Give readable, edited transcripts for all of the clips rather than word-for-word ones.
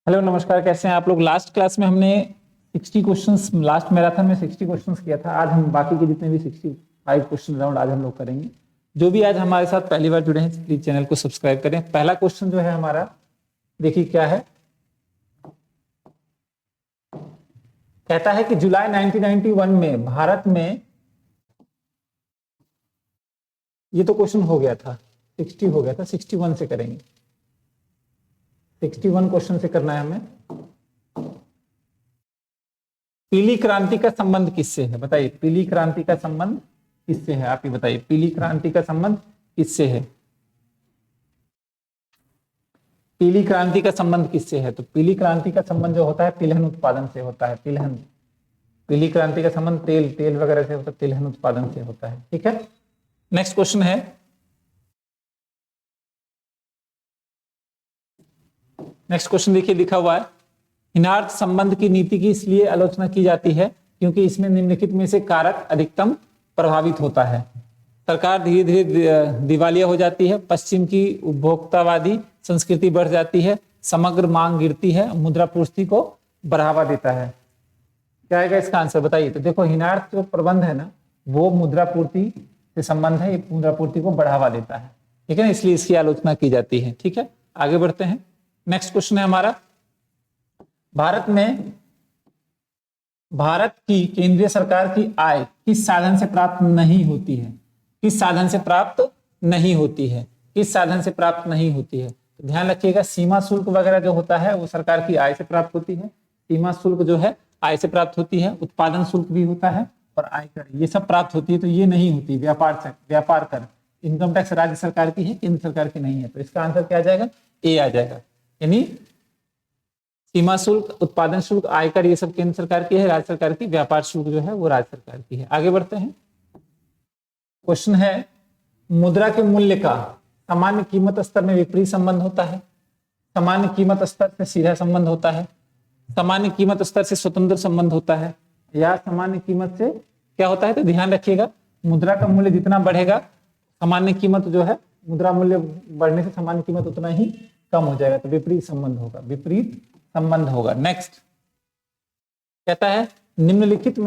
Hello नमस्कार, कैसे हैं आप लोग। लास्ट क्लास में हमने 60 क्वेश्चंस, लास्ट मैराथन में 60 क्वेश्चंस किया था। आज हम बाकी के जितने भी 65 क्वेश्चन राउंड आज हम लोग करेंगे। जो भी आज हमारे साथ पहली बार जुड़े हैं प्लीज चैनल को सब्सक्राइब करें। पहला क्वेश्चन जो है हमारा, देखिए क्या है। कहता है कि जुलाई 1991 में भारत में, ये तो क्वेश्चन हो गया था, 60 हो गया था, 61 से करेंगे। 61 क्वेश्चन से करना है हमें। पीली क्रांति का संबंध किससे है, बताइए। पीली क्रांति का संबंध किससे है, आप ही बताइए। पीली क्रांति का संबंध किससे है? पीली क्रांति का संबंध किससे है? तो पीली क्रांति का संबंध जो होता है तिलहन उत्पादन से होता है। तिलहन, पीली क्रांति का संबंध तेल वगैरह से होता है, तिलहन उत्पादन से होता है। ठीक है, नेक्स्ट क्वेश्चन है। नेक्स्ट क्वेश्चन देखिए, लिखा हुआ है हिनार्थ संबंध की नीति की इसलिए आलोचना की जाती है क्योंकि इसमें निम्नलिखित में से कारक अधिकतम प्रभावित होता है। सरकार धीरे धीरे दिवालिया हो जाती है, पश्चिम की उपभोक्तावादी संस्कृति बढ़ जाती है, समग्र मांग गिरती है, मुद्रापूर्ति को बढ़ावा देता है। क्या आएगा इसका आंसर, बताइए। तो देखो, हिनार्थ जो प्रबंध है ना, वो मुद्रापूर्ति से संबंध है, ये मुद्रापूर्ति को बढ़ावा देता है। ठीक है ना, इसलिए इसकी आलोचना की जाती है। ठीक है, आगे बढ़ते हैं। नेक्स्ट क्वेश्चन है हमारा, भारत की केंद्रीय सरकार की आय किस साधन से प्राप्त नहीं होती है? किस साधन से प्राप्त नहीं होती है? किस साधन से प्राप्त नहीं होती है? तो ध्यान रखिएगा, सीमा शुल्क वगैरह जो होता है वो सरकार की आय से प्राप्त होती है। सीमा शुल्क जो है आय से प्राप्त होती है, उत्पादन शुल्क भी होता है और आयकर, ये सब प्राप्त होती है। तो ये नहीं होती व्यापार कर। इनकम टैक्स राज्य सरकार की है, केंद्र सरकार की नहीं है। तो इसका आंसर क्या आ जाएगा, ए आ जाएगा। यानी सीमा शुल्क, उत्पादन शुल्क, आयकर, ये सब केंद्र सरकार की है, राज्य सरकार की। व्यापार शुल्क जो है वो राज्य सरकार की है। आगे बढ़ते हैं। क्वेश्चन है, मुद्रा के मूल्य का सामान्य कीमत स्तर में विपरीत संबंध होता है, सामान्य कीमत स्तर से सीधा संबंध होता है, सामान्य कीमत स्तर से स्वतंत्र संबंध होता है, या सामान्य कीमत से क्या होता है? तो ध्यान रखिएगा, मुद्रा का मूल्य जितना बढ़ेगा, सामान्य कीमत जो है, मुद्रा मूल्य बढ़ने से सामान्य कीमत उतना ही कम हो जाएगा। तो विपरीत संबंध होगा, विपरीत संबंध होगा। नेक्स्ट कहता है, निम्नलिखित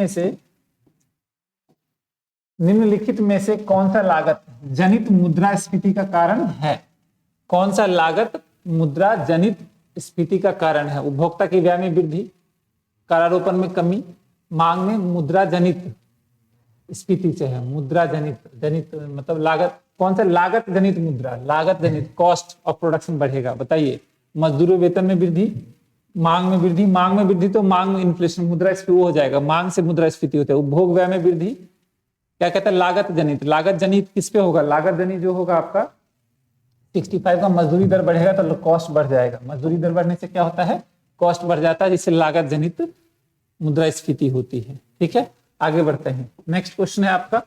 में से कौन सा लागत जनित मुद्रास्फीति का कारण है? कौन सा लागत मुद्रा जनित स्फीति का कारण है? उपभोक्ता की व्यय में वृद्धि, करारोपण में कमी, मांग में मुद्रा जनित स्फीति से है। मुद्रा जनित मतलब लागत, कौन सा लागत जनित मुद्रा, लागत जनित, कॉस्ट ऑफ प्रोडक्शन बढ़ेगा, बताइए। मजदूरों वेतन में वृद्धि, मांग में वृद्धि, मांग में वृद्धि तो मांग में इन्फ्लेशन, मुद्रास्फीति हो जाएगा, मांग से मुद्रास्फीति होता है। उपभोग व्यय में वृद्धि, क्या कहता है, लागत जनित। लागत जनित किस पे होगा? लागत जनित जो होगा आपका 65 का मजदूरी दर बढ़ेगा तो कॉस्ट बढ़ जाएगा। मजदूरी दर बढ़ने से क्या होता है? कॉस्ट बढ़ जाता है, जिससे लागत जनित मुद्रास्फीति होती है। ठीक है, आगे बढ़ते हैं। नेक्स्ट क्वेश्चन है आपका,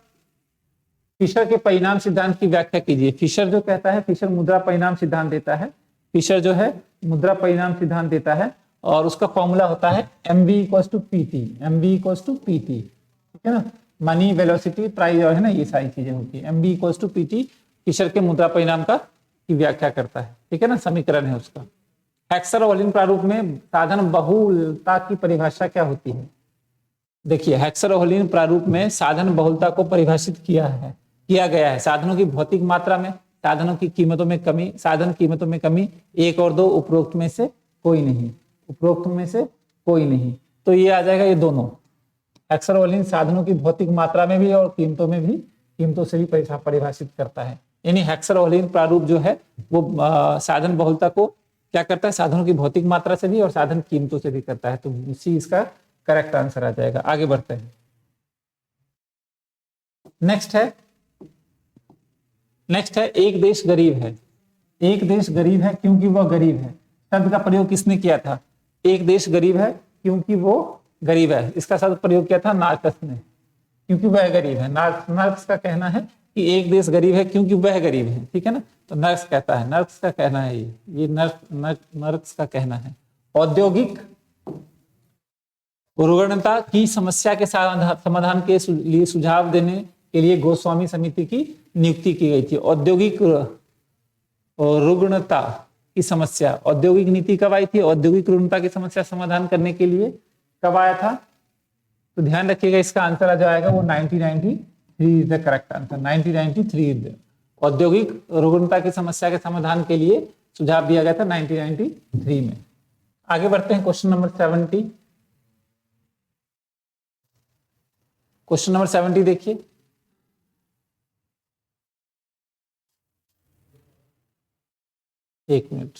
फिशर के परिणाम सिद्धांत की व्याख्या कीजिए। फिशर जो कहता है, फिशर मुद्रा परिणाम सिद्धांत देता है। फिशर जो है मुद्रा परिणाम सिद्धांत देता है और उसका फॉर्मूला होता है MV = PT। MV = PT, ठीक है ना, मनी, वेलोसिटी, प्राइस और है ना, ये सारी चीजें होती है। MV = PT फिशर के मुद्रा परिणाम की व्याख्या करता है। ठीक है ना, समीकरण है उसका। हेक्सर और ओलिन प्रारूप में साधन बहुलता की परिभाषा क्या होती है? देखिए, हेक्सर और ओलिन प्रारूप में साधन बहुलता को परिभाषित किया गया है। साधनों की भौतिक मात्रा में, साधनों की कीमतों में कमी, साधन कीमतों में कमी, 1 और 2, उपरोक्त में से कोई नहीं, उपरोक्त में से कोई नहीं। तो ये आ जाएगा, ये दोनों। हेक्सर ओलिन साधनों की भौतिक मात्रा में भी और कीमतों से भी परिभाषित करता है। यानी हेक्सर ओलिन प्रारूप जो है वो साधन बहुलता को क्या करता है? साधनों की भौतिक मात्रा से भी और साधन कीमतों से भी करता है। तो इसी इसका करेक्ट आंसर आ जाएगा। आगे बढ़ते हैं। नेक्स्ट है एक देश गरीब है। एक देश गरीब है क्योंकि वह गरीब है, शब्द का प्रयोग किसने किया था? एक देश गरीब है क्योंकि वो गरीब है, इसका शब्द प्रयोग किया था नार्कस ने, क्योंकि वह गरीब है। नर्क्स का कहना है कि एक देश गरीब है क्योंकि वह गरीब है। ठीक है ना, तो नर्क्स कहता है, नर्क्स का कहना है, ये नर्क्स का कहना है। औद्योगिक रुग्णता की समस्या के समाधान के लिए सुझाव देने के लिए गोस्वामी समिति की नियुक्ति की गई थी। औद्योगिक रुग्णता की समस्या, औद्योगिक नीति कब आई थी? औद्योगिक ऋणता की समस्या समाधान करने के लिए कब आया था? तो ध्यान रखिएगा इसका आंसर जो आएगा वो 1993 is the correct answer. 1993 is औद्योगिक ऋणता की समस्या के समाधान के लिए सुझाव दिया गया था 1993 में। आगे बढ़ते हैं क्वेश्चन नंबर 70। क्वेश्चन नंबर 70 देखिए, एक मिनट।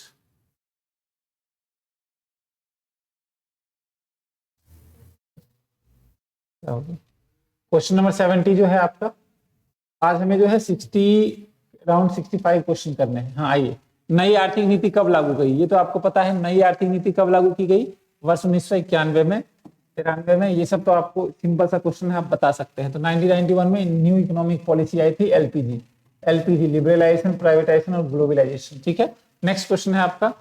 क्वेश्चन नंबर 70 जो है आपका, आज हमें जो है 65 क्वेश्चन करने हैं। हाँ आइए, नई आर्थिक नीति कब लागू गई? ये तो आपको पता है, नई आर्थिक नीति कब लागू की गई? वर्ष 1991 में, 93 में। ये सब तो आपको सिंपल सा क्वेश्चन है, आप बता सकते हैं। तो 1991 में न्यू इकोनॉमिक पॉलिसी आई थी, एलपीजी, लिबरलाइजेशन, प्राइवेटाइजेशन और ग्लोबलाइजेशन। ठीक है, नेक्स्ट क्वेश्चन है आपका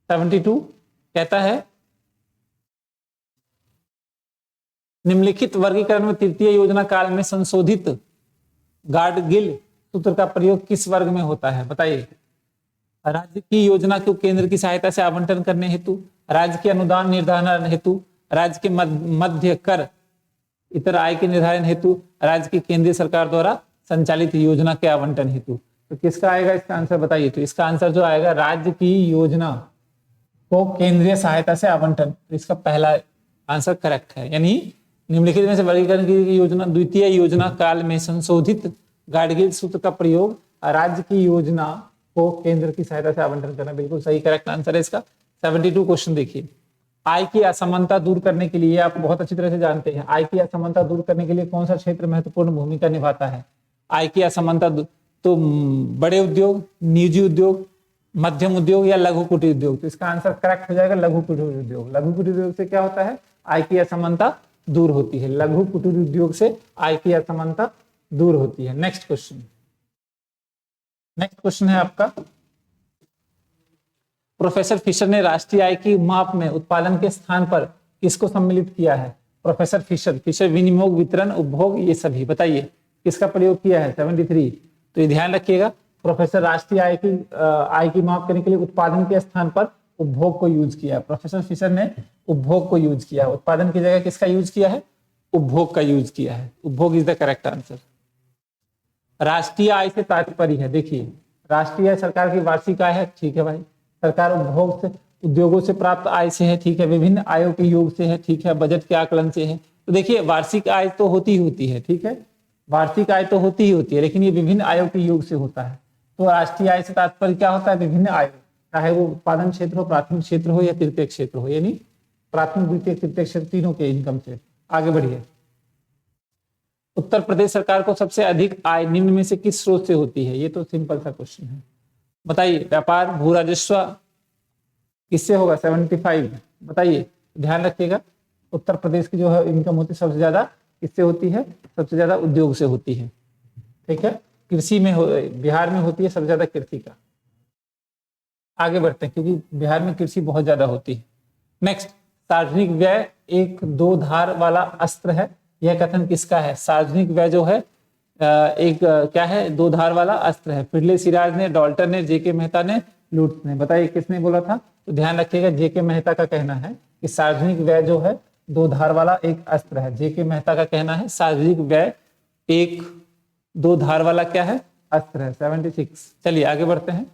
72, कहता है निम्नलिखित वर्गीकरण में तृतीय योजना काल में संशोधित गाडगिल सूत्र का प्रयोग किस वर्ग में होता है? बताइए। राज्य की योजना को केंद्र की सहायता से आवंटन करने हेतु, राज्य के अनुदान निर्धारण हेतु, राज्य के मध्य कर इतर आय के निर्धारण हेतु, राज्य की केंद्रीय सरकार द्वारा संचालित योजना के आवंटन हेतु। तो किसका आएगा इसका आंसर? बताइए। तो इसका आंसर जो आएगा, राज्य की योजना को केंद्रीय सहायता से आवंटन। तो इसका पहला आंसर करेक्ट है। यानी निम्नलिखित में से वर्गीकरण की योजना, द्वितीय योजना काल में संशोधित गाडगिल सूत्र का प्रयोग राज्य की योजना को केंद्र की सहायता से आवंटन करना, बिल्कुल सही करेक्ट आंसर है इसका। 72 क्वेश्चन देखिए, आय की असमानता दूर करने के लिए, आप बहुत अच्छी तरह से जानते हैं, आय की असमानता दूर करने के लिए कौन सा क्षेत्र महत्वपूर्ण भूमिका निभाता है? आय की असमानता तो बड़े उद्योग, निजी उद्योग, मध्यम उद्योग या लघु कुटीर उद्योग? तो इसका आंसर करेक्ट हो जाएगा लघु कुटीर उद्योग। लघु कुटीर उद्योग से क्या होता है? आय की असमानता दूर होती है। लघु कुटीर उद्योग से आय की असमानता दूर होती है। नेक्स्ट क्वेश्चन है आपका, प्रोफेसर फिशर ने राष्ट्रीय आय की माप में उत्पादन के स्थान पर किसको सम्मिलित किया है? प्रोफेसर फिशर विनियोग, वितरण, उपभोग, ये सभी। बताइए किसका प्रयोग किया है? 73। तो ये ध्यान रखिएगा, प्रोफेसर राष्ट्रीय आय की माप करने के लिए उत्पादन के स्थान पर उपभोग को यूज किया। प्रोफेसर फिशर ने उपभोग को यूज किया, उत्पादन की जगह किसका यूज किया है? उपभोग का यूज किया है। उपभोग इज द करेक्ट आंसर। राष्ट्रीय आय से तात्पर्य है, देखिए राष्ट्रीय आय सरकार की वार्षिक आय है, ठीक है भाई। सरकार उपभोग से, उद्योगों से प्राप्त आय से है, ठीक है। विभिन्न आयों के योग से है, ठीक है। बजट के आकलन से है। तो देखिए वार्षिक आय तो होती है, ठीक है। वार्षिक आय तो होती है, लेकिन ये विभिन्न आयों के योग से होता है। तो राष्ट्रीय आय से तात्पर्य क्या होता है? विभिन्न आय, चाहे वो उत्पादन क्षेत्र हो, प्राथमिक क्षेत्र हो या तृतीय क्षेत्र हो, यानी प्राथमिक, द्वितीय, तृतीय क्षेत्र तीनों के इनकम से। आगे बढ़िए, उत्तर प्रदेश सरकार को सबसे अधिक आय निम्न में से किस स्रोत से होती है? ये तो सिंपल सा क्वेश्चन है, बताइए। व्यापार, भू राजस्व, किससे होगा? 75। बताइए, ध्यान रखिएगा, उत्तर प्रदेश की जो है इनकम होती है सबसे ज्यादा किससे होती है? सबसे ज्यादा उद्योग से होती है, ठीक है। कृषि में बिहार में होती है सबसे ज्यादा कृषि का। आगे बढ़ते हैं, क्योंकि बिहार में कृषि बहुत ज्यादा होती है। नेक्स्ट, सार्वजनिक व्यय एक दो धार वाला अस्त्र है, यह कथन किसका है? सार्वजनिक व्यय जो है एक क्या है? दो धार वाला अस्त्र है। फिडले सिराज ने, डॉल्टन ने, जेके मेहता ने, लुट्स ने। बताइए किसने बोला था? तो ध्यान रखिएगा, जेके मेहता का कहना है कि सार्वजनिक व्यय जो है दो धार वाला एक अस्त्र है। जेके मेहता का कहना है सार्वजनिक व्यय एक दो धार वाला क्या है? अस्त्र है। 76। चलिए आगे बढ़ते हैं।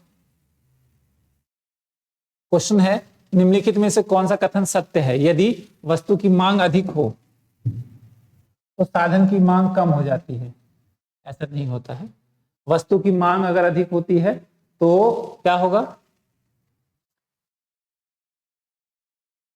क्वेश्चन है, निम्नलिखित में से कौन सा कथन सत्य है? यदि वस्तु की मांग अधिक हो तो साधन की मांग कम हो जाती है। ऐसा नहीं होता है। वस्तु की मांग अगर अधिक होती है तो क्या होगा?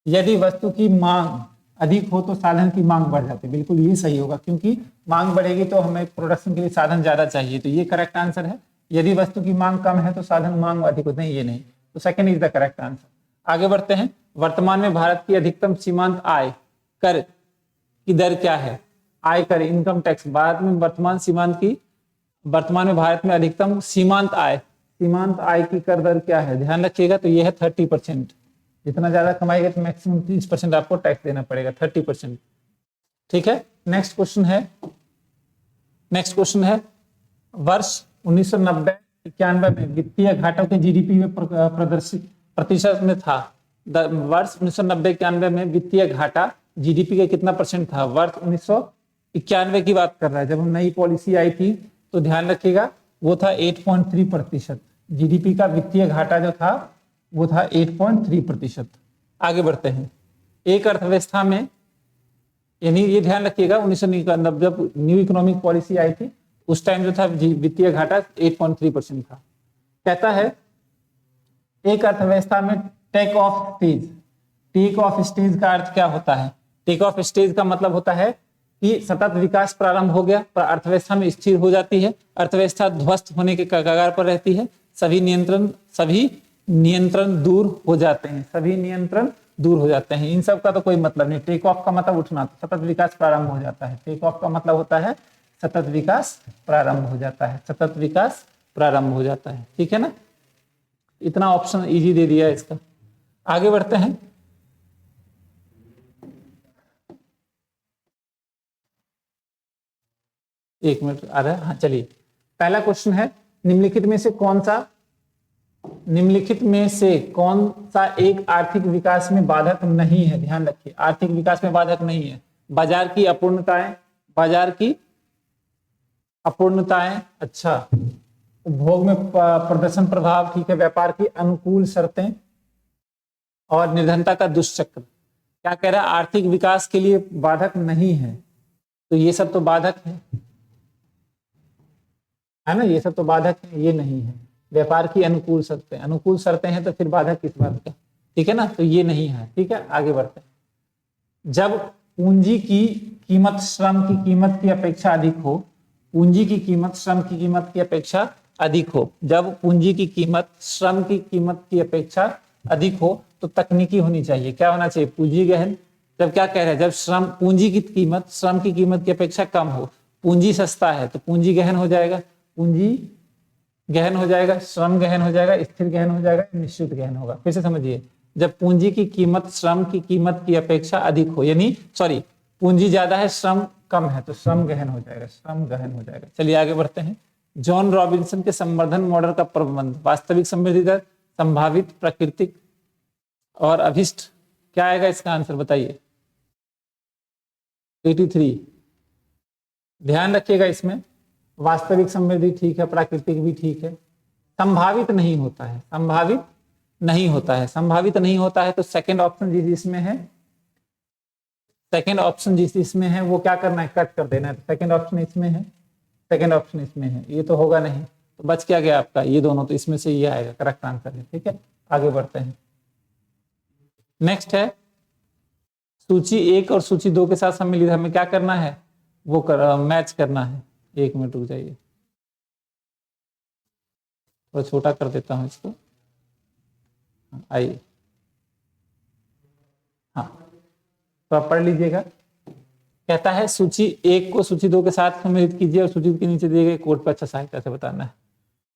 यदि वस्तु की मांग अधिक हो तो साधन की मांग बढ़ जाती है। बिल्कुल ये सही होगा, क्योंकि मांग बढ़ेगी तो हमें प्रोडक्शन के लिए साधन ज्यादा चाहिए। तो ये करेक्ट आंसर है। यदि वस्तु की मांग कम है तो साधन मांग अधिक होती है। ये नहीं, तो second is the correct answer. आगे बढ़ते हैं। वर्तमान में भारत की अधिकतम सीमांत आय कर की दर क्या है? आयकर, इनकम टैक्स। भारत में वर्तमान में भारत में अधिकतम सीमांत आय की कर दर क्या है? ध्यान रखिएगा, तो ये है 30%। जितना ज्यादा कमाएगा तो मैक्सिमम 30% आपको टैक्स देना पड़ेगा, 30%, ठीक है। नेक्स्ट क्वेश्चन है वर्ष 1990 1991 में वित्तीय घाटों के जीडीपी में प्रदर्शित प्रतिशत में था। वर्ष 1990-91 में वित्तीय घाटा जीडीपी का कितना परसेंट था? वर्ष 1991 की बात कर रहा है, जब हम नई पॉलिसी आई थी, तो ध्यान रखिएगा वो था 8.3%। जीडीपी का वित्तीय घाटा जो था वो था 8.3%। आगे बढ़ते हैं। एक अर्थव्यवस्था में, यानी ये ध्यान रखिएगा 1999 जब न्यू इकोनॉमिक पॉलिसी आई थी उस टाइम जो था वित्तीय घाटा 8.3% था। कहता है एक अर्थव्यवस्था में take off stage. Take off stage का अर्थ क्या होता है? टेक ऑफ स्टेज का मतलब होता है कि सतत विकास प्रारंभ हो गया, पर अर्थव्यवस्था में स्थिर हो जाती है, अर्थव्यवस्था ध्वस्त होने के कगार पर रहती है, सभी नियंत्रण दूर हो जाते हैं, सभी नियंत्रण दूर हो जाते हैं। इन सब का तो कोई मतलब नहीं। टेक ऑफ का मतलब उठना, सतत विकास प्रारंभ हो जाता है। टेक ऑफ का मतलब होता है सतत विकास प्रारंभ हो जाता है, सतत विकास प्रारंभ हो जाता है। ठीक है ना? इतना ऑप्शन इजी दे दिया है इसका। आगे बढ़ते हैं। एक मिनट आ रहा है, हाँ चलिए। पहला क्वेश्चन है निम्नलिखित में से कौन सा एक आर्थिक विकास में बाधक नहीं है? ध्यान रखिए, आर्थिक विकास में बाधक नहीं है। बाजार की अपूर्णताएं, अच्छा, उपभोग में प्रदर्शन प्रभाव, ठीक है, व्यापार की अनुकूल शर्तें और निर्धनता का दुष्चक्र। क्या कह रहा है? आर्थिक विकास के लिए बाधक नहीं है, तो ये सब तो बाधक है ना? ये सब तो बाधक है, ये नहीं है। व्यापार की अनुकूल शर्तें हैं, तो फिर बाधक किस बात का? ठीक है ना? तो ये नहीं है। ठीक है, आगे बढ़ते हैं। जब पूंजी की कीमत श्रम की कीमत की अपेक्षा अधिक हो, पूंजी की कीमत श्रम की कीमत की अपेक्षा अधिक हो, जब पूंजी की कीमत श्रम की कीमत की अपेक्षा अधिक हो, तो तकनीकी होनी चाहिए। क्या होना चाहिए? पूंजी गहन। जब क्या कह रहे हैं? जब पूंजी की कीमत श्रम की कीमत की अपेक्षा कम हो, पूंजी सस्ता है तो पूंजी गहन हो जाएगा, पूंजी गहन हो जाएगा, श्रम गहन हो जाएगा, स्थिर गहन हो जाएगा, निश्चित गहन होगा। फिर से समझिए, जब पूंजी की कीमत श्रम की कीमत की अपेक्षा अधिक हो, यानी सॉरी, पूंजी ज्यादा है श्रम कम है, तो श्रम गहन हो जाएगा, श्रम गहन हो जाएगा। चलिए आगे बढ़ते हैं। जॉन रॉबिन्सन के संवर्धन मॉडल का प्रबंध, वास्तविक समृद्धि दर, संभावित, प्राकृतिक और अभिष्ट। क्या आएगा इसका आंसर? बताइए। 83। ध्यान रखिएगा, इसमें वास्तविक समृद्धि ठीक है, प्राकृतिक भी ठीक है, संभावित नहीं होता है, संभावित नहीं होता है, संभावित नहीं होता है। तो सेकंड ऑप्शन जिसमें है, सेकंड ऑप्शन जिसमें है वो क्या करना है? कट कर देना है। सेकंड ऑप्शन इसमें है, सेकंड ऑप्शन इसमें है, ये तो होगा नहीं, तो बच क्या गया आपका? ये दोनों, तो इसमें से ये आएगा, करेक्ट आंसर है। ठीक है, आगे बढ़ते हैं। नेक्स्ट है सूची 1 और सूची 2 के साथ सम्मिलित हमें क्या करना है? वो मैच करना है। एक मिनट रुक जाइए, थोड़ा छोटा कर देता हूं इसको। आइए, हाँ, तो आप पढ़ लीजिएगा। कहता है सूची 1 को सूची 2 के साथ सम्मिलित कीजिए और सूची के नीचे दिए गए कोड पर अच्छा सहायता से बताना है।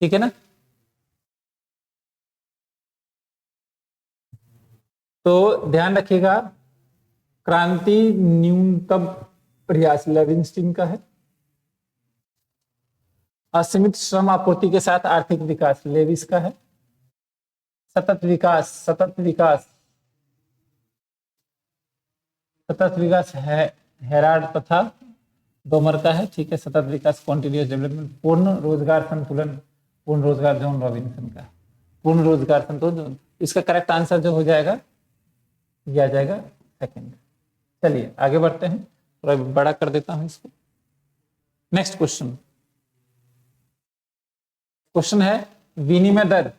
ठीक है ना? तो ध्यान रखिएगा, क्रांति न्यूनतम प्रयास लेविंस्टीन का है। असीमित श्रम आपूर्ति के साथ आर्थिक विकास लेविस का है। सतत विकास है हेराल्ड तथा डोमर का है। ठीक है, सतत विकास कॉन्टिन्यूअस डेवलपमेंट। पूर्ण रोजगार संतुलन, पूर्ण रोजगार जॉन रॉबिन्सन का, पूर्ण रोजगार संतुलन। इसका करेक्ट आंसर जो हो जाएगा ये आ जाएगा सेकंड। चलिए आगे बढ़ते हैं, थोड़ा बड़ा कर देता हूं इसको। नेक्स्ट क्वेश्चन है विनिमय दर।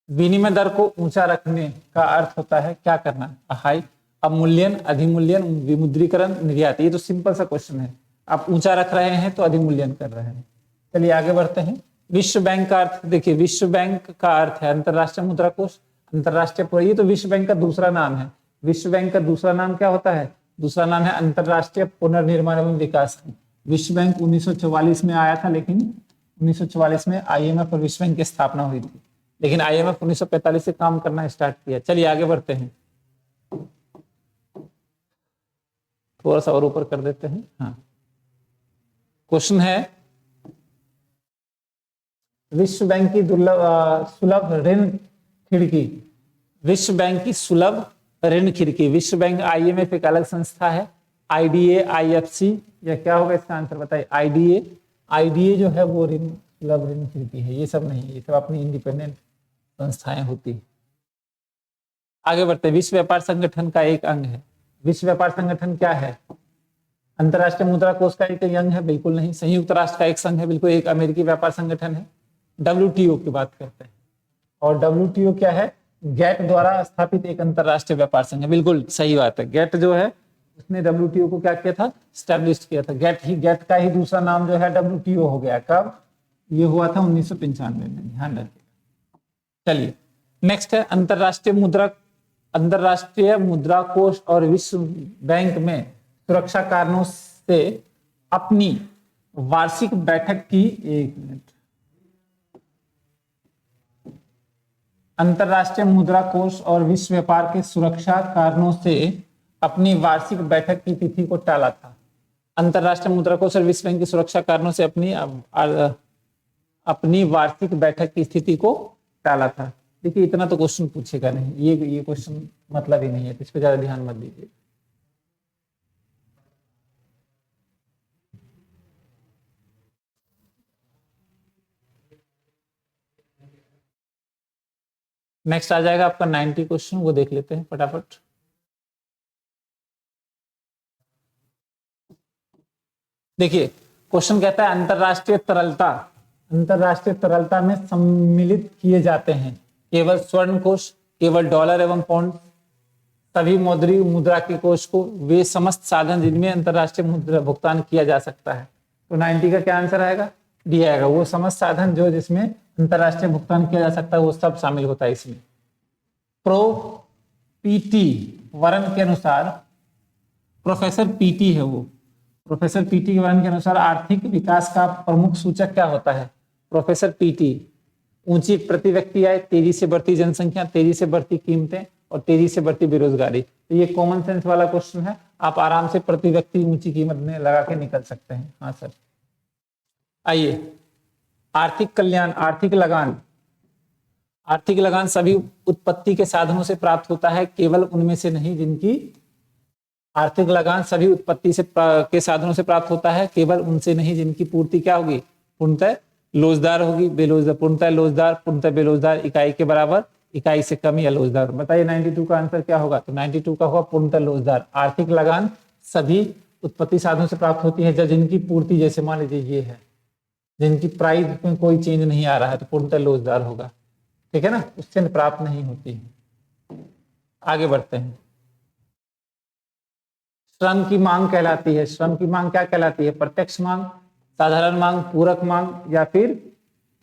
विनिमय दर को ऊंचा रखने का अर्थ होता है क्या करना? हाई, अवमूल्यन, अधिमूल्यन, विमुद्रीकरण, निर्यात। ये तो सिंपल सा क्वेश्चन है। आप ऊंचा रख रहे हैं तो अधिमूल्यन कर रहे हैं। चलिए आगे बढ़ते हैं। विश्व बैंक का अर्थ देखिए, विश्व बैंक का अर्थ है अंतरराष्ट्रीय मुद्रा कोष, अंतरराष्ट्रीय। ये तो विश्व बैंक का दूसरा नाम है। विश्व बैंक का दूसरा नाम क्या होता है? दूसरा नाम है अंतरराष्ट्रीय पुनर्निर्माण एवं विकास। विश्व बैंक 1944 में आया था, लेकिन 1944 में आईएमएफ और विश्व बैंक की स्थापना हुई थी, लेकिन आईएमएफ 1945 से काम करना स्टार्ट किया। चलिए आगे बढ़ते हैं, थोड़ा सा और ऊपर कर देते हैं। हाँ, क्वेश्चन है विश्व बैंक की सुलभ ऋण खिड़की, विश्व बैंक की सुलभ ऋण खिड़की। विश्व बैंक IMF एक अलग संस्था है, IDA IFC या क्या होगा इसका आंसर बताइए। IDA जो है वो ऋण सुलभ ऋण खिड़की है, ये सब नहीं, ये सब अपनी इंडिपेंडेंट संस्थाएं होती है। आगे बढ़ते हैं, विश्व व्यापार संगठन का एक अंग है। विश्व व्यापार संगठन क्या है? अंतरराष्ट्रीय मुद्रा कोष का एक अंग है? बिल्कुल नहीं। संयुक्त राष्ट्र का एक संघ है? बिल्कुल। एक अमेरिकी व्यापार संगठन है। WTO की बात करते हैं, और WTO क्या है? गैट द्वारा स्थापित एक अंतरराष्ट्रीय व्यापार संघ है। बिल्कुल सही बात है। गैट जो है उसने WTO को क्या किया था? स्टैब्लिश किया था। गैट का ही दूसरा नाम जो है WTO हो गया। कब? ये हुआ था 1995 में, ध्यान रखिएगा। चलिए नेक्स्ट है अंतरराष्ट्रीय मुद्रा कोष और विश्व बैंक में सुरक्षा कारणों से अपनी वार्षिक बैठक की, एक मिनट, अंतरराष्ट्रीय मुद्रा कोष और विश्व व्यापार के सुरक्षा कारणों से अपनी वार्षिक बैठक की तिथि को टाला था। अंतरराष्ट्रीय मुद्रा कोष और विश्व बैंक की सुरक्षा कारणों से अपनी वार्षिक बैठक की स्थिति को टाला था। देखिए इतना तो क्वेश्चन पूछेगा नहीं, ये क्वेश्चन मतलब ही नहीं है, तो इस पर ज्यादा ध्यान मत दीजिए। नेक्स्ट आ जाएगा आपका 90 क्वेश्चन, वो देख लेते हैं फटाफट। देखिए क्वेश्चन कहता है अंतरराष्ट्रीय तरलता में सम्मिलित किए जाते हैं केवल स्वर्ण कोष, केवल डॉलर एवं पाउंड, सभी मौद्रिक मुद्रा के कोष को, वे समस्त साधन जिनमें अंतरराष्ट्रीय मुद्रा भुगतान किया जा सकता है। तो 90 का क्या आंसर आएगा? डी आएगा। वो समस्त साधन जो जिसमें अंतरराष्ट्रीय भुगतान किया जा सकता है वो सब शामिल होता है इसमें। प्रो पीटी वर्न के अनुसार, प्रोफेसर पीटी है वो, प्रोफेसर पीटी के वर्न के अनुसार आर्थिक विकास का प्रमुख सूचक क्या होता है? प्रोफेसर पीटी, ऊंची प्रति व्यक्ति आय, तेजी से बढ़ती जनसंख्या, तेजी से बढ़ती कीमतें और तेजी से बढ़ती बेरोजगारी। तो ये कॉमन सेंस वाला क्वेश्चन है, आप आराम से प्रति व्यक्ति ऊंची कीमत में लगा के निकल सकते हैं। हाँ सर। आइए, आर्थिक कल्याण, आर्थिक लगान। आर्थिक लगान सभी उत्पत्ति के साधनों से प्राप्त होता है, केवल उनमें से नहीं जिनकी, आर्थिक लगान सभी उत्पत्ति से के साधनों से प्राप्त होता है, केवल उनसे नहीं जिनकी पूर्ति क्या होगी? पूर्णतः लोजदार होगी। बेलोजदार, पूर्णतः लोजदार, पूर्णतः बेलोजदार, इकाई के बराबर, इकाई से कम या लोजदार। बताइए 92 का आंसर क्या होगा? तो 92 का होगा पूर्णतः लोजदार। आर्थिक लगान सभी उत्पत्ति साधनों से प्राप्त होती है, जब जिनकी पूर्ति, जैसे मान लीजिए ये है, जिनकी प्राइस में कोई चेंज नहीं आ रहा है, तो पूर्णतः लोजदार होगा। ठीक है ना, उससे प्राप्त नहीं होती है। आगे बढ़ते हैं। श्रम की मांग कहलाती है, श्रम की मांग क्या कहलाती है? प्रत्यक्ष मांग, साधारण मांग, पूरक मांग, या फिर,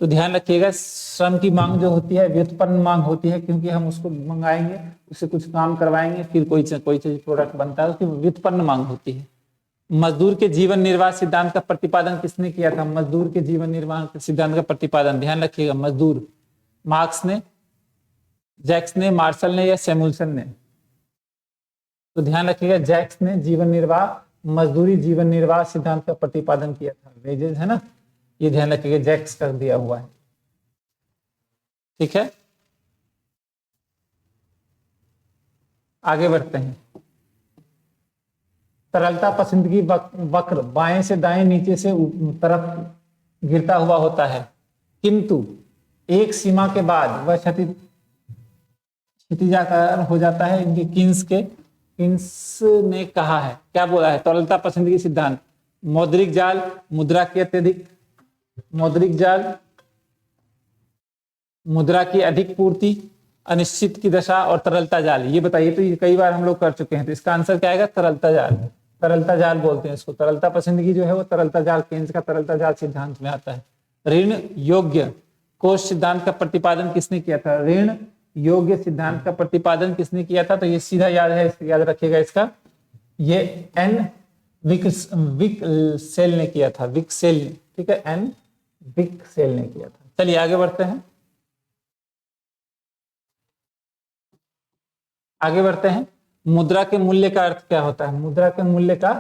तो ध्यान रखिएगा श्रम की मांग जो होती है व्युत्पन्न मांग होती है, क्योंकि हम उसको मंगाएंगे, उससे कुछ काम करवाएंगे, फिर कोई चीज प्रोडक्ट बनता है, उसकी व्युत्पन्न मांग होती है। मजदूर के जीवन निर्वाह सिद्धांत का प्रतिपादन किसने किया था? मजदूर के जीवन निर्वाह सिद्धांत का प्रतिपादन, ध्यान रखिएगा, मजदूर, मार्क्स ने, जैक्स ने, मार्शल ने या सैमुअल्सन ने? तो ध्यान रखिएगा जैक्स ने जीवन निर्वाह, मजदूरी जीवन निर्वाह सिद्धांत का प्रतिपादन किया था। वेजेस है ना, ये ध्यान रखिएगा, जैक्स कर दिया हुआ है। ठीक है, आगे बढ़ते हैं। तरलता पसंदगी वक्र बाएं से दाएं, नीचे से तरफ गिरता हुआ होता है, किंतु एक सीमा के बाद वह क्षितिजाकार हो जाता है। इनके किन्स ने कहा है, क्या बोला है? तरलता पसंदगी सिद्धांत, मौद्रिक जाल, मुद्रा की अत्यधिक, मौद्रिक जाल, मुद्रा की अधिक पूर्ति, अनिश्चित की दशा और तरलता जाल। ये बताइए, तो ये कई बार हम लोग कर चुके हैं, तो इसका आंसर क्या आएगा? तरलता जाल। तरलता जाल बोलते हैं इसको। तरलता पसंदगी जो है वो तरलता जाल, केन्स का तरलता जाल सिद्धांत में आता है। ऋण योग्य कोष सिद्धांत का प्रतिपादन किसने किया था? ऋण योग्य सिद्धांत का प्रतिपादन किसने किया था? तो ये सीधा याद है, याद रखिएगा इसका, ये एन विक्सेल ने किया था, विक्सेल। ठीक है, एन विक्सेल ने किया था। चलिए आगे बढ़ते हैं, आगे बढ़ते हैं। मुद्रा के मूल्य का अर्थ क्या होता है? मुद्रा के मूल्य का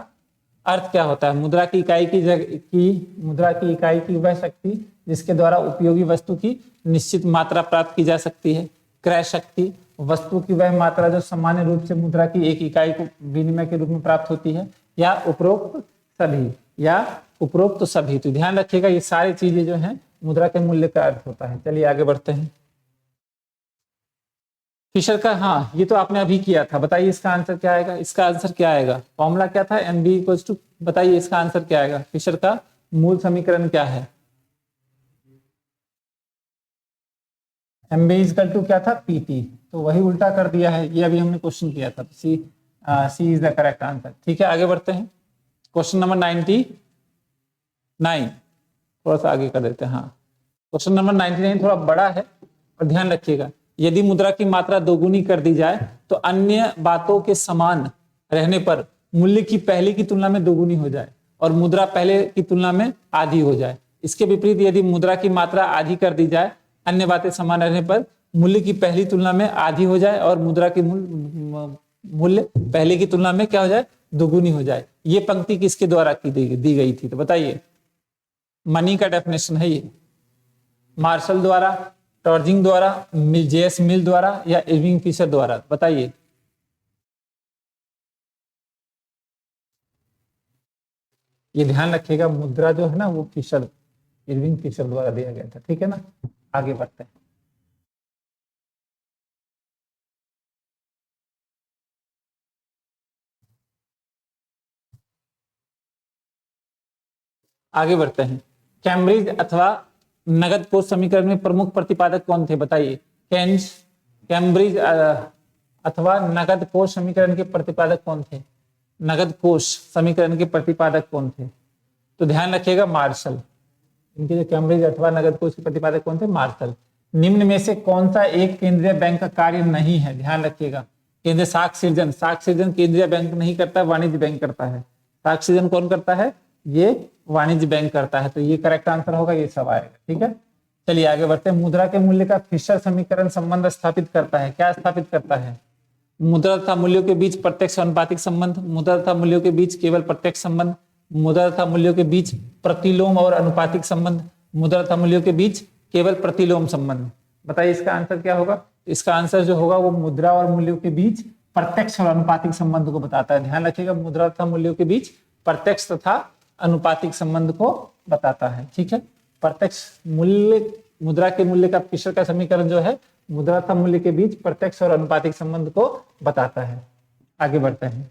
अर्थ क्या होता है? मुद्रा की इकाई की मुद्रा की इकाई की वह शक्ति जिसके द्वारा उपयोगी वस्तु की निश्चित मात्रा प्राप्त की जा सकती है। क्रय शक्ति, वस्तु की वह मात्रा जो सामान्य रूप से मुद्रा की एक इकाई को विनिमय के रूप में प्राप्त होती है, या उपरोक्त सभी। तो ध्यान रखिएगा ये सारी चीजें जो हैं मुद्रा के मूल्य का अर्थ होता है। चलिए आगे बढ़ते हैं। फिशर का, हाँ ये तो आपने अभी किया था, बताइए इसका आंसर क्या आएगा। इसका आंसर क्या आएगा, फॉर्मूला क्या था, एनबी इक्वल्स टू, बताइए इसका आंसर क्या आएगा। फिशर का मूल समीकरण क्या है, एमबी इक्वल टू क्या था, पीटी, तो वही उल्टा कर दिया है, ये अभी हमने क्वेश्चन किया था। सी इज द करेक्ट आंसर। ठीक है आगे बढ़ते हैं। क्वेश्चन नंबर 99, थोड़ा सा आगे कर देते हैं। हाँ क्वेश्चन नंबर 99 थोड़ा बड़ा है और ध्यान रखिएगा, यदि मुद्रा की मात्रा दोगुनी कर दी जाए तो अन्य बातों के समान रहने पर मूल्य की पहले की तुलना में दोगुनी हो जाए और मुद्रा पहले की तुलना में आधी हो जाए। इसके विपरीत यदि मुद्रा की मात्रा आधी कर दी जाए, अन्य बातें समान रहने पर मूल्य की पहली तुलना में आधी हो जाए और मुद्रा की मूल्य पहले की तुलना में क्या हो जाए, दोगुनी हो जाए। ये पंक्ति किसके द्वारा दी गई थी, तो बताइए। मनी का डेफिनेशन है ये, मार्शल द्वारा, टॉर्जिंग द्वारा, जेएस मिल द्वारा या इरविंग फिशर द्वारा, बताइए। ये ध्यान रखिएगा मुद्रा जो है ना वो फिशर, इरविंग फिशर द्वारा दिया गया था। ठीक है ना, आगे बढ़ते हैं। आगे बढ़ते हैं। कैम्ब्रिज अथवा नगद कोष समीकरण में प्रमुख प्रतिपादक कौन थे, बताइए। कैम्ब्रिज अथवा नगद कोष समीकरण के प्रतिपादक कौन थे, नगद कोष समीकरण के प्रतिपादक कौन थे, तो ध्यान रखिएगा मार्शल। इनके जो कैम्ब्रिज अथवा नगद कोष के प्रतिपादक कौन थे, मार्शल। निम्न में से कौन सा एक केंद्रीय बैंक का कार्य नहीं है, ध्यान रखिएगा। केंद्रीय साख सृजन केंद्रीय बैंक नहीं करता, वाणिज्य बैंक करता है। साख सृजन कौन करता है, ये वाणिज्य बैंक करता है, तो ये करेक्ट आंसर होगा, ये सब आएगा। ठीक है चलिए आगे बढ़ते हैं। मुद्रा के मूल्य का फिशर समीकरण संबंध स्थापित करता है, क्या स्थापित करता है, मुद्रा तथा मूल्यों के बीच प्रत्यक्ष अनुपातिक संबंध, मुद्रा तथा मूल्यों के बीच केवल प्रत्यक्ष संबंध, मुद्रा तथा मूल्यों के बीच प्रतिलोम और अनुपातिक संबंध, मुद्रा तथा मूल्यों के बीच केवल प्रतिलोम संबंध। बताइए इसका आंसर क्या होगा। इसका आंसर जो होगा वो मुद्रा और मूल्यों के बीच प्रत्यक्ष और अनुपातिक संबंध को बताता है। ध्यान रखिएगा मुद्रा तथा मूल्यों के बीच प्रत्यक्ष तथा अनुपातिक संबंध को बताता है। ठीक है, प्रत्यक्ष मूल्य, मुद्रा के मूल्य का फिशर का समीकरण जो है मुद्रा तथा मूल्य के बीच प्रत्यक्ष और अनुपातिक संबंध को बताता है। आगे बढ़ते हैं।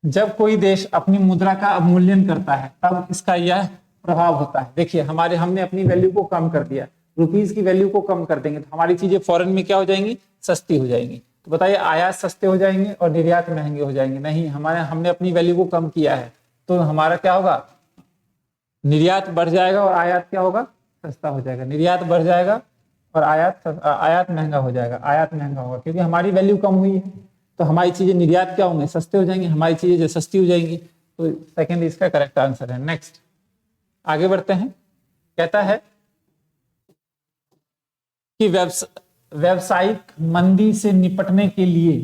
जब कोई देश अपनी मुद्रा का अवमूल्यन करता है तब इसका यह प्रभाव होता है। देखिए हमने अपनी वैल्यू को कम कर दिया, रुपीज की वैल्यू को कम कर देंगे तो हमारी चीजें फॉरेन में क्या हो जाएंगी, सस्ती हो जाएंगी। तो बताइए आयात सस्ते हो जाएंगे और निर्यात महंगे हो जाएंगे, नहीं, हमने अपनी वैल्यू को कम किया है तो हमारा क्या होगा, निर्यात बढ़ जाएगा और आयात क्या होगा, सस्ता हो जाएगा। निर्यात बढ़ जाएगा और आयात महंगा हो जाएगा, आयात महंगा होगा क्योंकि हमारी वैल्यू कम हुई है तो हमारी चीजें निर्यात क्या होंगे, सस्ते हो जाएंगे, हमारी चीजें जो सस्ती हो जाएंगी। तो सेकंड इसका करेक्ट आंसर है। नेक्स्ट आगे बढ़ते हैं। कहता है कि व्यावसायिक मंदी से निपटने के लिए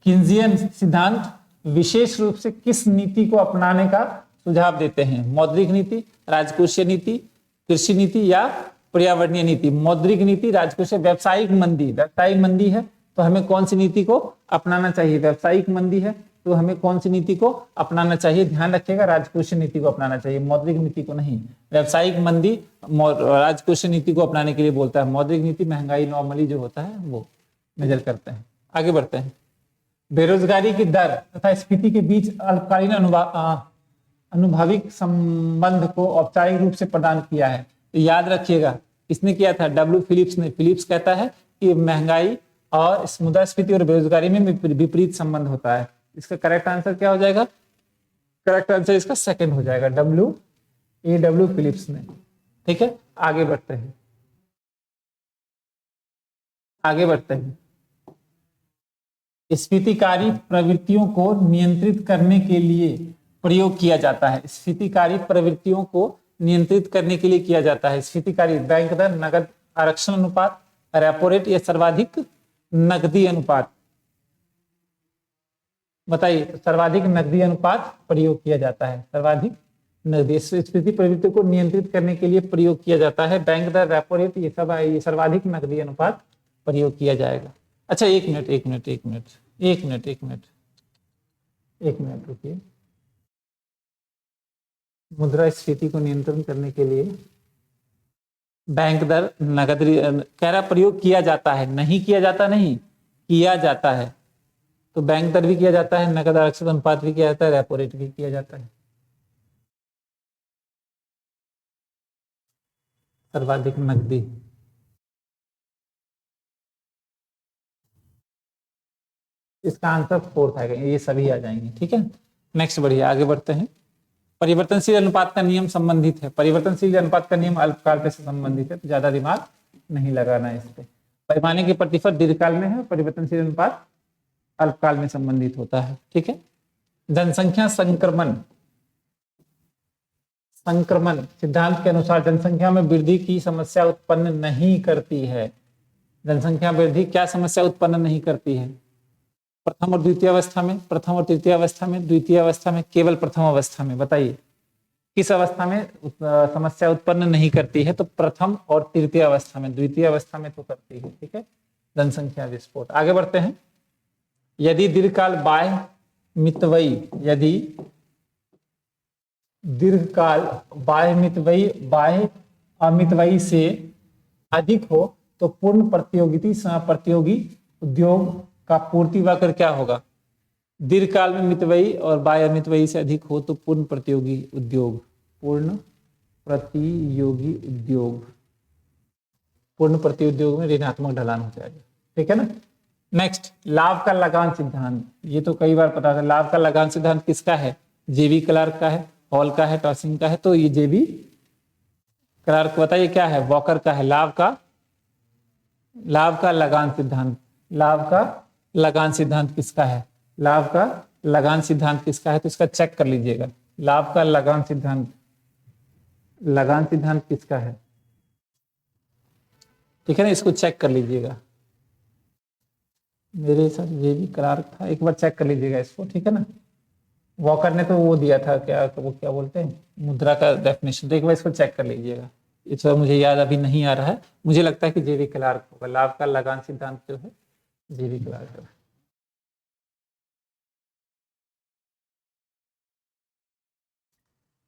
किन्जियन सिद्धांत विशेष रूप से किस नीति को अपनाने का सुझाव देते हैं, मौद्रिक नीति, राजकोषीय नीति, कृषि नीति या पर्यावरणीय नीति। मौद्रिक नीति, राजकोषीय, व्यावसायिक मंदी है तो हमें कौन सी नीति को अपनाना चाहिए, व्यावसायिक मंदी है तो हमें कौन सी नीति को अपनाना चाहिए। ध्यान रखिएगा राजकोषीय नीति को अपनाना चाहिए, मौद्रिक नीति को नहीं। व्यावसायिक मंदी राजकोषीय नीति को अपनाने के लिए बोलता है, मौद्रिक नीति महंगाई नॉर्मली जो होता है वो मेजर करते हैं। आगे बढ़ते हैं। बेरोजगारी की दर तथा स्फीति के बीच अल्पकालीन अनुभाविक संबंध को औपचारिक रूप से प्रदान किया है। तो याद रखिएगा किसने किया था, डब्ल्यू फिलिप्स ने। फिलिप्स कहता है कि महंगाई और मुद्रास्फीति और बेरोजगारी में विपरीत संबंध होता है। इसका करेक्ट आंसर क्या हो जाएगा, करेक्ट आंसर इसका सेकंड हो जाएगा, डब्ल्यू फिलिप्स ने। ठीक है आगे बढ़ते हैं। स्फीतिकारी प्रवृत्तियों को नियंत्रित करने के लिए प्रयोग किया जाता है। स्फीतिकारी प्रवृत्तियों को नियंत्रित करने के लिए किया जाता है। स्फीतिकारी बैंक दर, नगद आरक्षण अनुपात, रेपो रेट या सर्वाधिक नकदी अनुपात। बताइए, सर्वाधिक नकदी अनुपात प्रयोग किया जाता है, सर्वाधिक नकदी स्फीति प्रवृत्ति को नियंत्रित करने के लिए प्रयोग किया जाता है। बैंक दर, रेपो रेट, ये सब ये सर्वाधिक नकदी अनुपात प्रयोग किया जाएगा। अच्छा एक मिनट रुकिए। मुद्रास्फीति को नियंत्रण करने के लिए बैंक दर, नगद, कह रहा प्रयोग किया जाता है, नहीं किया जाता, नहीं किया जाता है। तो बैंक दर भी किया जाता है, नगद आरक्षित अनुपात भी किया जाता है, रेपो रेट भी किया जाता है। सर्वाधिक नकदी, इसका आंसर 4 आएगा, ये सभी आ जाएंगे। ठीक है, नेक्स्ट बढ़िया, आगे बढ़ते हैं। परिवर्तनशील अनुपात का नियम संबंधित है। परिवर्तनशील अनुपात का नियम अल्पकाल पे से संबंधित है, तो ज्यादा दिमाग नहीं लगाना है इस पे। पैमाने के प्रतिफल दीर्घकाल में है, परिवर्तनशील अनुपात अल्पकाल में संबंधित होता है। ठीक है, जनसंख्या संक्रमण सिद्धांत के अनुसार जनसंख्या में वृद्धि की समस्या उत्पन्न नहीं करती है। जनसंख्या वृद्धि क्या समस्या उत्पन्न नहीं करती है? प्रथम और द्वितीय अवस्था में, प्रथम और तृतीय अवस्था में, द्वितीय अवस्था में, केवल प्रथम अवस्था में। बताइए किस अवस्था में समस्या उत्पन्न नहीं करती है? तो प्रथम और तृतीय अवस्था में, द्वितीय अवस्था में तो करती है। ठीक है, जनसंख्या विस्फोट। आगे बढ़ते हैं। यदि दीर्घकाल बाह्य मितव्ययी, यदि दीर्घकाल बाह्य अमितव्ययी से अधिक हो तो पूर्ण प्रतियोगी उद्योग का पूर्ति वक्र क्या होगा? दीर्घकाल में मितव्ययी और बाह्य अमितव्ययी से अधिक हो तो पूर्ण प्रतियोगी उद्योग, पूर्ण प्रतिउद्योग में ऋणात्मक ढलान हो जाएगा। ठीक है ना। नेक्स्ट, लाभ का लगान सिद्धांत। ये तो कई बार पता था। लाभ का लगान सिद्धांत किसका है? जेबी क्लार्क का है, हॉल का है, टॉसिंग का है। तो ये जेबी क्लार्क, बताइए क्या है? वॉकर का है। लाभ का लगान सिद्धांत, लाभ का लगान सिद्धांत किसका है? लाभ का लगान सिद्धांत किसका है? तो इसका चेक कर लीजिएगा। लाभ का लगान सिद्धांत किसका है? ठीक है ना, इसको चेक कर लीजिएगा। मेरे साथ जेबी क्लार्क था, एक बार चेक कर लीजिएगा इसको। ठीक है ना। वॉकर ने तो वो दिया था, क्या बोलते हैं, मुद्रा का डेफिनेशन। तो एक बार इसको चेक कर लीजिएगा। इस बार मुझे याद अभी नहीं आ रहा है, मुझे लगता है कि जेबी क्लार्क होगा। लाभ का लगान सिद्धांत जो है जेबी क्लार्क है।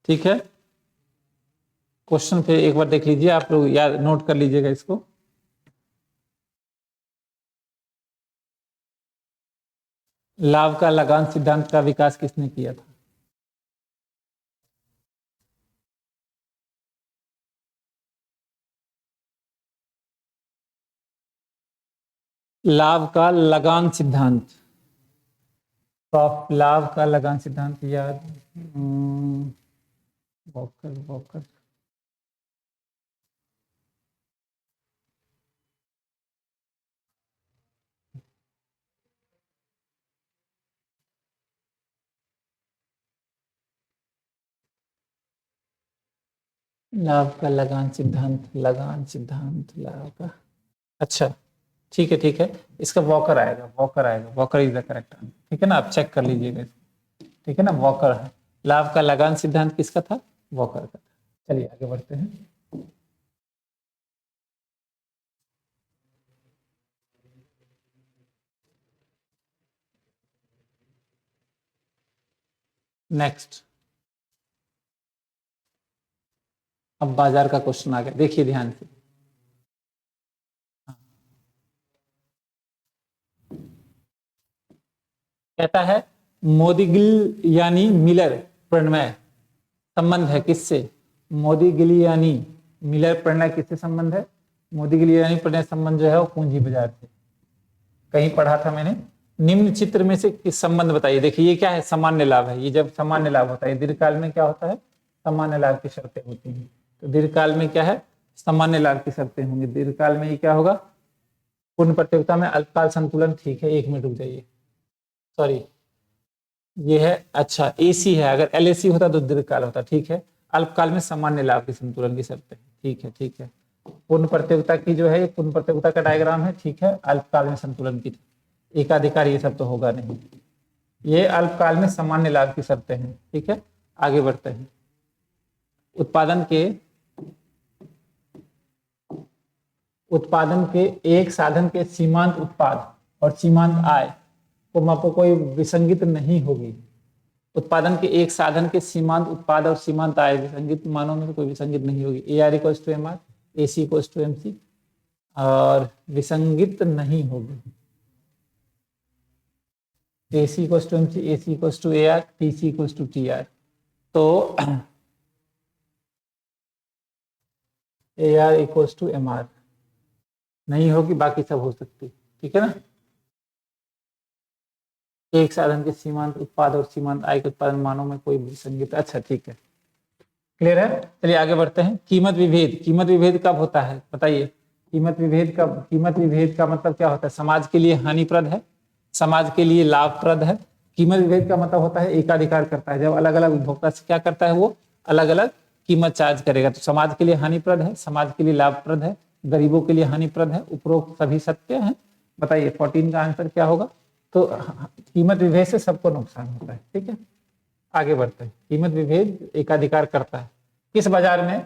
ठीक है, क्वेश्चन फिर एक बार देख लीजिए, आप लोग याद नोट कर लीजिएगा इसको। लाभ का लगान सिद्धांत का विकास किसने किया था? लाभ का लगान सिद्धांत, लाभ का लगान सिद्धांत याद, वॉकर लाभ का लगान सिद्धांत लाभ का, अच्छा ठीक है, इसका वॉकर आएगा, walker is the correct answer. ठीक है ना, आप चेक कर लीजिएगा इसको। ठीक है ना, वॉकर है। लाभ का लगान सिद्धांत किसका था? वॉकर का था। चलिए आगे बढ़ते हैं। नेक्स्ट, अब बाजार का क्वेश्चन आ गया, देखिए ध्यान से। कहता है मोदीगिल यानी मिलर प्रणय संबंध है किससे? मोदीगिलियानी मिलर प्रणय किससे संबंध है? मोदीगिलियानी प्रणय संबंध जो है वो पूंजी बाजार से। कहीं पढ़ा था मैंने। निम्न चित्र में से किस संबंध बताइए। देखिए ये क्या है? सामान्य लाभ है। ये जब सामान्य लाभ होता है, दीर्घकाल में क्या होता है? सामान्य लाभ की शर्तें होती हैं। तो दीर्घकाल में क्या है? सामान्य लाभ की शर्तें होंगी। दीर्घकाल में ये क्या होगा? पूर्ण प्रतियोगिता में अल्पकाल संतुलन। ठीक है, 1 मिनट रुक जाइए, सॉरी ये है, अच्छा एसी है। अगर एलएसी होता तो दीर्घकाल होता। ठीक है, अल्पकाल में सामान्य लाभ की संतुलन की शर्तें। ठीक है, पूर्ण प्रतियोगिता की जो है ये पूर्ण प्रतियोगिता का डायग्राम है। ठीक है, अल्पकाल में संतुलन की एकाधिकार ये सब तो होगा नहीं। ये अल्पकाल में सामान्य लाभ की शर्तें हैं। ठीक है, आगे बढ़ते हैं। उत्पादन के एक साधन के सीमांत उत्पाद और सीमांत आय को मापो कोई विसंगति नहीं होगी। उत्पादन के एक साधन के सीमांत उत्पाद और सीमांत आय विसंगत मानों में कोई विसंगति नहीं होगी। AR = MR, AC = MC और विसंगत नहीं होगी। AC = MC, AC = AR, TC = TR। तो AR = MR नहीं होगी, बाकी सब हो सकती, ठीक है ना। एक साधन के सीमांत उत्पाद और सीमांत आय के उत्पादन मानों में कोई विसंगति। अच्छा ठीक है, क्लियर है। चलिए आगे बढ़ते हैं। कीमत विभेद कब होता है बताइए। कीमत विभेद का मतलब क्या होता है? समाज के लिए हानिप्रद है, समाज के लिए लाभप्रद है। कीमत विभेद का मतलब होता है एकाधिकार करता है। जब अलग अलग उपभोक्ता से क्या करता है, वो अलग अलग कीमत चार्ज करेगा। तो समाज के लिए हानिप्रद है, समाज के लिए लाभप्रद है, गरीबों के लिए हानिप्रद है। उपरोक्त सभी सत्य हैं। बताइए 14 का आंसर क्या होगा। तो कीमत विभेद से सबको नुकसान होता है, ठीक है। आगे बढ़ते हैं। कीमत विभेद एकाधिकार करता है किस बाजार में,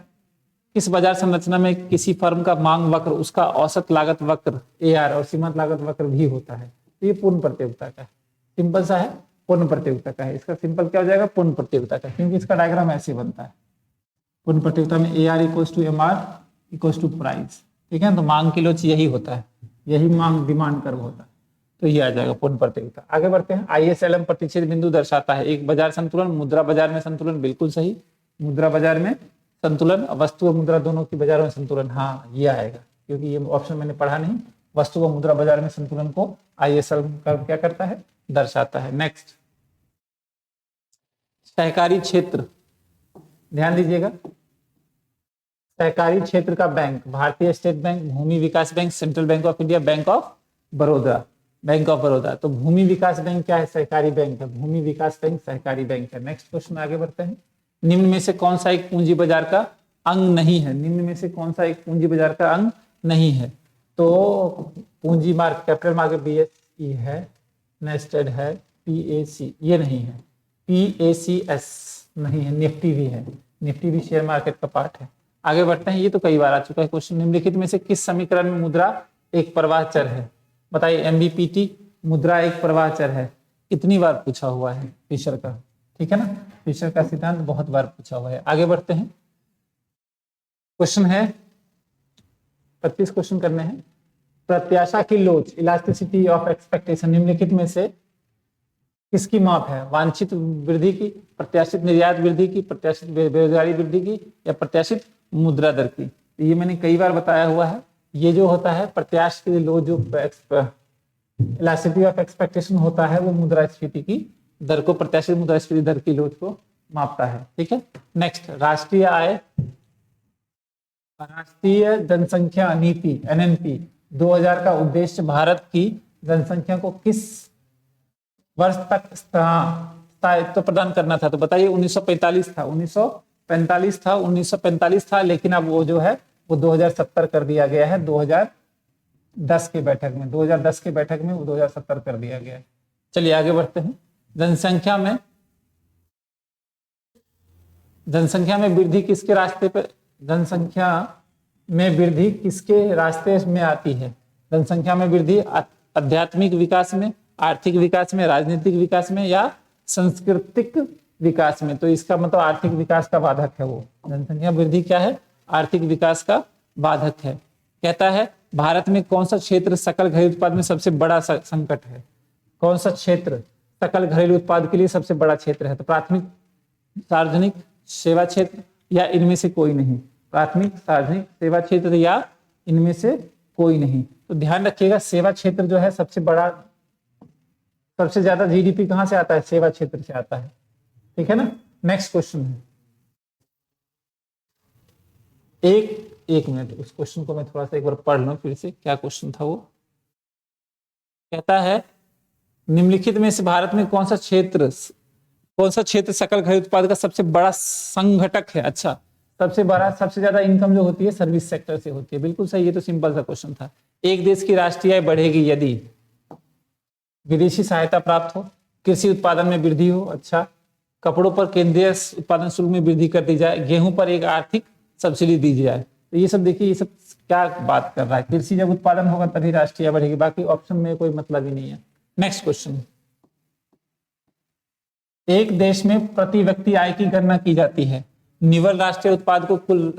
किस बाजार संरचना में किसी फर्म का मांग वक्र, उसका औसत लागत वक्र AR और सीमांत लागत वक्र भी होता है। तो ये पूर्ण प्रतियोगिता का है, सिंपल सा है, पूर्ण प्रतियोगिता का है। इसका सिंपल क्या हो जाएगा, पूर्ण प्रतियोगिता का, क्योंकि इसका डायग्राम ऐसे बनता है। पूर्ण प्रतियोगिता में AR = MR = प्राइस, ठीक है। तो मांग की लोच यही होता है, यही मांग डिमांड कर्व होता है। तो ये आ जाएगा पूर्ण प्रतियोगिता। आगे बढ़ते हैं। ISLM प्रतिच्छेद बिंदु दर्शाता है एक बाजार संतुलन। मुद्रा बाजार में संतुलन, बिल्कुल सही। मुद्रा बाजार में संतुलन, वस्तु और मुद्रा दोनों की बाजार में संतुलन, हाँ ये आएगा, क्योंकि ये ऑप्शन मैंने पढ़ा नहीं। वस्तु और मुद्रा बाजार में संतुलन को ISLM कर्व क्या करता है, दर्शाता है। नेक्स्ट, सहकारी क्षेत्र, ध्यान दीजिएगा। सहकारी क्षेत्र का बैंक भारतीय स्टेट बैंक, भूमि विकास bank, central bank of India, bank of Baroda. तो भूमि विकास बैंक क्या है, सहकारी बैंक है। भूमि विकास बैंक सहकारी बैंक है। नेक्स्ट क्वेश्चन आगे बढ़ते हैं। निम्न में से कौन सा एक पूंजी बाजार का अंग नहीं है, निम्न में से कौन सा एक पूंजी बाजार का अंग नहीं है। तो पूंजी मार्केट, कैपिटल मार्केट BSE है, नेस्टेड है, PAC ये नहीं है, PACS नहीं है, निफ्टी भी है, निफ्टी भी शेयर मार्केट का पार्ट है। आगे बढ़ते हैं। ये तो कई बार आ चुका है क्वेश्चन। निम्नलिखित में से किस समीकरण में मुद्रा एक प्रवाह चर है। बताइए MBPT, मुद्रा एक प्रवाह चर है, कितनी बार पूछा हुआ है फिशर का, ठीक है ना। फिशर का सिद्धांत बहुत बार पूछा हुआ है। आगे बढ़ते हैं। क्वेश्चन है 25 क्वेश्चन करने हैं। प्रत्याशा की लोच, इलास्टिसिटी ऑफ एक्सपेक्टेशन, निम्नलिखित में से किसकी माप है। वांछित वृद्धि की, प्रत्याशित निर्यात वृद्धि की, प्रत्याशित बेरोजगारी वृद्धि की, या प्रत्याशित मुद्रा दर की। ये मैंने कई बार बताया हुआ है। ये जो होता है प्रत्याशा की लोच, जो इलास्टिसिटी ऑफ एक्सपेक्टेशन होता है, वो मुद्रास्फीति की दर को, प्रत्याशित मुद्रास्फीति दर की लोच को मापता है, ठीक है। नेक्स्ट, राष्ट्रीय आय, राष्ट्रीय जनसंख्या नीति NNP 2000 का उद्देश्य भारत की जनसंख्या को किस वर्ष तक स्थायित्व प्रदान करना था। तो बताइए 1945 था, 1945 था, लेकिन अब वो जो है वो 2070 कर दिया गया है। 2010 की बैठक में, 2010 की बैठक में वो 2070 कर दिया गया है। चलिए आगे बढ़ते हैं। जनसंख्या में वृद्धि किसके रास्ते पे, जनसंख्या में वृद्धि किसके रास्ते में आती है। जनसंख्या में वृद्धि आध्यात्मिक विकास में, आर्थिक विकास में, राजनीतिक विकास में, या सांस्कृतिक विकास में। तो इसका मतलब आर्थिक विकास का बाधक है वो। जनसंख्या वृद्धि क्या है, आर्थिक विकास का बाधक है। कहता है भारत में कौन सा क्षेत्र सकल घरेलू उत्पाद में सबसे बड़ा संकट है। कौन सा क्षेत्र सकल घरेलू उत्पाद के लिए सबसे बड़ा क्षेत्र है। तो प्राथमिक, सार्वजनिक, सेवा क्षेत्र, या इनमें से कोई नहीं। प्राथमिक, सार्वजनिक, सेवा क्षेत्र, या इनमें से कोई नहीं। तो ध्यान रखिएगा, सेवा क्षेत्र जो है सबसे बड़ा, सबसे ज्यादा GDP कहां से आता है, सेवा क्षेत्र से आता है, ठीक है ना। नेक्स्ट क्वेश्चन है, एक मिनट, उस क्वेश्चन को मैं थोड़ा सा एक बार पढ़ लूं फिर से, क्या क्वेश्चन था वो। कहता है निम्नलिखित में से भारत में कौन सा क्षेत्र सकल घरेलू उत्पाद का सबसे बड़ा संघटक है। अच्छा, सबसे बड़ा, सबसे ज्यादा इनकम जो होती है सर्विस सेक्टर से होती है, बिल्कुल सही। ये तो सिंपल सा क्वेश्चन था। एक देश की राष्ट्रीय आय बढ़ेगी यदि विदेशी सहायता प्राप्त हो, कृषि उत्पादन में वृद्धि हो, अच्छा, कपड़ों पर केंद्रीय उत्पादन शुल्क में वृद्धि कर दी जाए, गेहूं पर एक आर्थिक सब्सिडी दी जाए। तो ये सब देखिए, ये सब क्या बात कर रहा है, कृषि जब उत्पादन होगा तभी राष्ट्रीय आय बढ़ेगी, बाकी ऑप्शन में कोई मतलब ही नहीं है। नेक्स्ट क्वेश्चन, एक देश में प्रति व्यक्ति आय की गणना की जाती है, निव्वल राष्ट्रीय उत्पाद को कुल,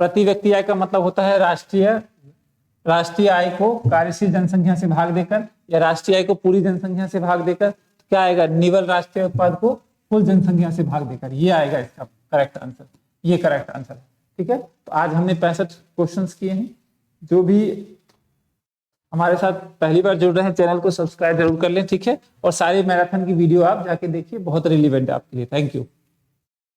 प्रति व्यक्ति आय का मतलब होता है राष्ट्रीय आय को कार्यशील जनसंख्या से भाग देकर या राष्ट्रीय आय को पूरी जनसंख्या से भाग देकर, तो क्या आएगा, निव्वल राष्ट्रीय उत्पाद को कुल जनसंख्या से भाग देकर, ये आएगा इसका करेक्ट आंसर, ये करेक्ट आंसर है। ठीक है, तो आज हमने 65 क्वेश्चंस किए हैं। जो भी हमारे साथ पहली बार जुड़ रहे हैं, चैनल को सब्सक्राइब जरूर कर लें। ठीक है, और सारे मैराथन की वीडियो आप जाके देखिए, बहुत रिलेवेंट है आपके लिए। Thank you.